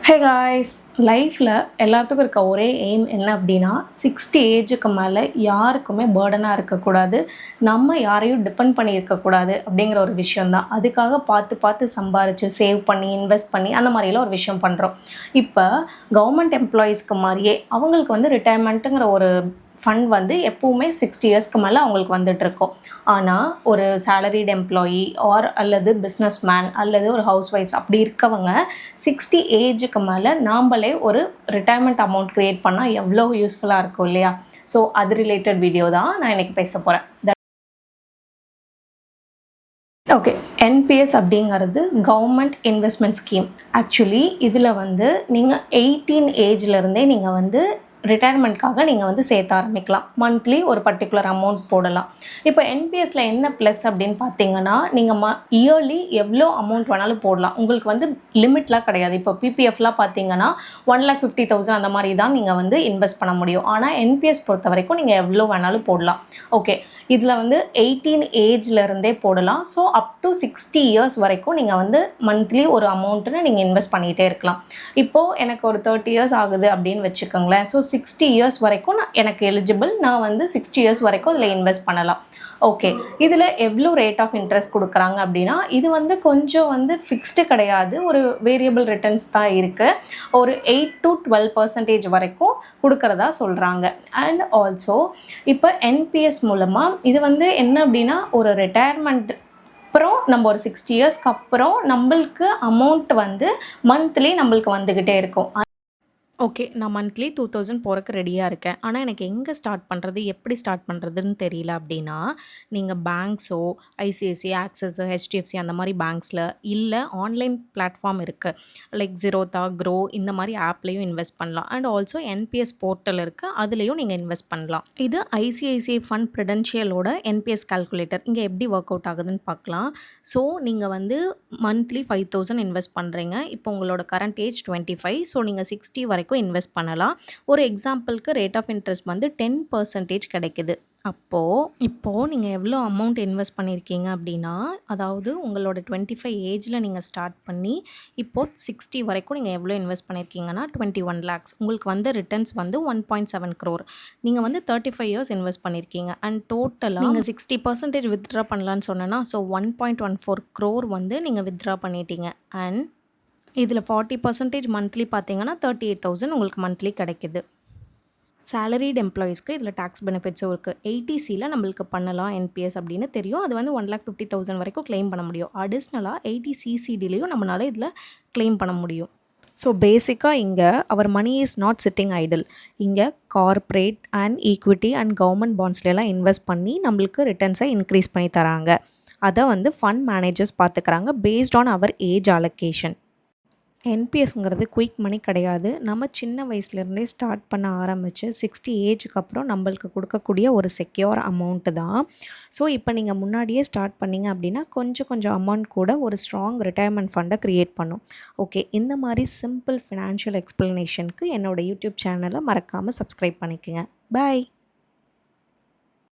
Hey guys, லைஃப்பில் எல்லாத்துக்கும் இருக்க ஒரே எய்ம் என்ன அப்படின்னா 60 ஏஜுக்கு மேலே யாருக்குமே பேர்டனாக இருக்கக்கூடாது, நம்ம யாரையும் டிபெண்ட் பண்ணி இருக்கக்கூடாது அப்படிங்கிற ஒரு விஷயந்தான். அதுக்காக பார்த்து பார்த்து சம்பாரித்து சேவ் பண்ணி இன்வெஸ்ட் பண்ணி அந்த மாதிரிலாம் ஒரு விஷயம் பண்ணுறோம். இப்போ கவர்மெண்ட் எம்ப்ளாயீஸ்க்கு மாதிரியே அவங்களுக்கு வந்து ரிட்டையர்மெண்ட்டுங்கிற ஒரு ஃபண்ட் வந்து எப்போவுமே 60 இயர்ஸ்க்கு மேலே அவங்களுக்கு வந்துட்டுருக்கும். ஆனால் ஒரு சேலரிடு எம்ப்ளாயி அல்லது பிஸ்னஸ் மேன் அல்லது ஒரு ஹவுஸ் ஒய்ஃப்ஸ் அப்படி இருக்கவங்க 60 ஏஜுக்கு மேலே நாம்பளே ஒரு ரிட்டையர்மெண்ட் அமௌண்ட் க்ரியேட் பண்ணால் எவ்வளோ யூஸ்ஃபுல்லாக இருக்கும் இல்லையா? ஸோ அது ரிலேட்டட் வீடியோ தான் நான் இன்றைக்கி பேச போகிறேன். ஓகே, என்பிஎஸ் அப்படிங்கிறது கவர்மெண்ட் இன்வெஸ்ட்மெண்ட் ஸ்கீம். ஆக்சுவலி இதில் வந்து நீங்கள் 18 ஏஜ்லேருந்தே நீங்கள் வந்து ரிட்டையர்மெண்ட்காக நீங்கள் வந்து சேர்த்த ஆரம்பிக்கலாம். மந்த்லி ஒரு பர்டிகுலர் அமௌண்ட் போடலாம். இப்போ என்பிஎஸ்ல என்ன ப்ளஸ் அப்படின்னு பார்த்தீங்கன்னா, நீங்கள் இயர்லி எவ்வளோ அமௌண்ட் வேணாலும் போடலாம். உங்களுக்கு வந்து லிமிட்லாம் கிடையாது. இப்போ பிபிஎஃப்லாம் பார்த்தீங்கன்னா 1,50,000 அந்த மாதிரி தான் நீங்கள் வந்து இன்வெஸ்ட் பண்ண முடியும். ஆனால் என்பிஎஸ் பொறுத்த வரைக்கும் நீங்கள் எவ்வளோ வேணாலும் போடலாம். ஓகே, இதில் வந்து 18 ஏஜ்லேருந்தே போடலாம். ஸோ அப் டு 60 இயர்ஸ் வரைக்கும் நீங்கள் வந்து மந்த்லி ஒரு அமௌண்ட்டுன்னு நீங்கள் இன்வெஸ்ட் பண்ணிகிட்டே இருக்கலாம். இப்போது எனக்கு ஒரு 30 இயர்ஸ் ஆகுது அப்படின்னு வச்சுக்கோங்களேன். ஸோ 60 இயர்ஸ் வரைக்கும் எனக்கு எலிஜிபிள். நான் வந்து 60 இயர்ஸ் வரைக்கும் இதில் இன்வெஸ்ட் பண்ணலாம். ஓகே, இதில் எவ்வளோ ரேட் ஆஃப் இன்ட்ரெஸ்ட் கொடுக்குறாங்க அப்படின்னா, இது வந்து கொஞ்சம் வந்து ஃபிக்ஸ்டு கிடையாது, ஒரு வேரியபிள் ரிட்டர்ன்ஸ் தான் இருக்குது. ஒரு 8 to 12% வரைக்கும் கொடுக்குறதா சொல்கிறாங்க. அண்ட் ஆல்சோ இப்போ என்பிஎஸ் மூலமாக இது வந்து என்ன அப்படின்னா, ஒரு ரிட்டையர்மெண்ட் அப்புறம் நம்ம ஒரு 60 இயர்ஸ்க்கு அப்புறம் நம்மளுக்கு அமௌண்ட் வந்து மந்த்லி நம்மளுக்கு வந்துக்கிட்டே இருக்கும். ஓகே, நான் மந்த்லி 2000 போகிறக்கு ரெடியாக இருக்கேன். ஆனால் எனக்கு எங்கே ஸ்டார்ட் பண்ணுறது, எப்படி ஸ்டார்ட் பண்ணுறதுன்னு தெரியல அப்படின்னா, நீங்கள் பேங்க்ஸோ, ஐசிஐசிஐ, ஆக்சிஸ், ஹெச்டிஎஃப்சி அந்த மாதிரி பேங்க்ஸில் இல்லை ஆன்லைன் பிளாட்ஃபார்ம் இருக்குது. லைக் ஜீரோதா, க்ரோ இந்த மாதிரி ஆப்லேயும் இன்வெஸ்ட் பண்ணலாம். அண்ட் ஆல்சோ என்பிஎஸ் போர்ட்டல் இருக்குது, அதுலேயும் நீங்கள் இன்வெஸ்ட் பண்ணலாம். இது ஐசிஐசிஐ ஃபண்ட் ப்ரிடென்ஷியலோட என்பிஎஸ் கால்குலேட்டர். இங்கே எப்படி ஒர்க் அவுட் ஆகுதுன்னு பார்க்கலாம். ஸோ நீங்கள் வந்து மந்த்லி 5,000 இன்வெஸ்ட் பண்ணுறீங்க. இப்போ உங்களோட கரண்ட் ஏஜ் 25. ஸோ நீங்கள் 60 வரைக்கும் இன்வெஸ்ட் பண்ணலாம். ஒரு எக்ஸாம்பிளுக்கு ரேட் ஆஃப் இன்ட்ரெஸ்ட் வந்து 10% கிடைக்குது. இப்போது நீங்கள் எவ்வளோ அமௌண்ட் இன்வெஸ்ட் பண்ணியிருக்கீங்க அப்படின்னா, அதாவது உங்களோட 25 ஏஜில் நீங்கள் ஸ்டார்ட் பண்ணி இப்போது 60 வரைக்கும் நீங்கள் எவ்வளோ இன்வெஸ்ட் பண்ணியிருக்கீங்கன்னா 21 lakhs. உங்களுக்கு வந்து ரிட்டர்ன்ஸ் வந்து 1.7 crore. நீங்கள் வந்து 35 இயர்ஸ் இன்வெஸ்ட் பண்ணியிருக்கீங்க. அண்ட் டோட்டலாக நீங்கள் 60% வித்ட்ரா பண்ணலான்னு சொன்னேன்னா, ஸோ 1.14 crore வந்து நீங்கள் வித்ட்ரா பண்ணிட்டீங்க. அண்ட் இதில் 40% மந்த்லி பார்த்தீங்கன்னா 38,000 உங்களுக்கு மந்த்லி கிடைக்குது. சேலரிடு எம்ப்ளாயீஸ்க்கு இதில் டேக்ஸ் பெனிஃபிட்ஸும் இருக்குது. 80Cயில் நம்மளுக்கு பண்ணலாம் என்பிஎஸ் அப்படின்னு தெரியும். அது வந்து 1,50,000 வரைக்கும் கிளைம் பண்ண முடியும். அடிஷ்னலாக 80CCDலையும் நம்மளால் இதில் கிளைம் பண்ண முடியும். ஸோ பேசிக்காக இங்கே our money is not sitting idle. இங்கே corporate and equity and government பாண்ட்ஸ்லாம் இன்வெஸ்ட் பண்ணி நம்மளுக்கு ரிட்டர்ன்ஸை இன்க்ரீஸ் பண்ணி தராங்க. அதை வந்து ஃபண்ட் மேனேஜர்ஸ் பார்த்துக்கிறாங்க based on our age allocation. என்பிஎஸ்ங்கிறது குயிக் மணி கிடையாது. நம்ம சின்ன வயசுலேருந்தே ஸ்டார்ட் பண்ண ஆரம்பித்து 60 ஏஜுக்கு அப்புறம் நம்மளுக்கு கொடுக்கக்கூடிய ஒரு செக்யூர் அமௌண்ட்டு தான். ஸோ இப்போ நீங்கள் முன்னாடியே ஸ்டார்ட் பண்ணிங்க அப்படின்னா கொஞ்சம் அமௌண்ட் கூட ஒரு ஸ்ட்ராங் ரிட்டையர்மெண்ட் ஃபண்டை க்ரியேட் பண்ணும். ஓகே, இந்த மாதிரி சிம்பிள் ஃபினான்ஷியல் எக்ஸ்ப்ளனேஷனுக்கு என்னோடய யூடியூப் சேனலை மறக்காமல் சப்ஸ்கிரைப் பண்ணிக்கோங்க. பாய்.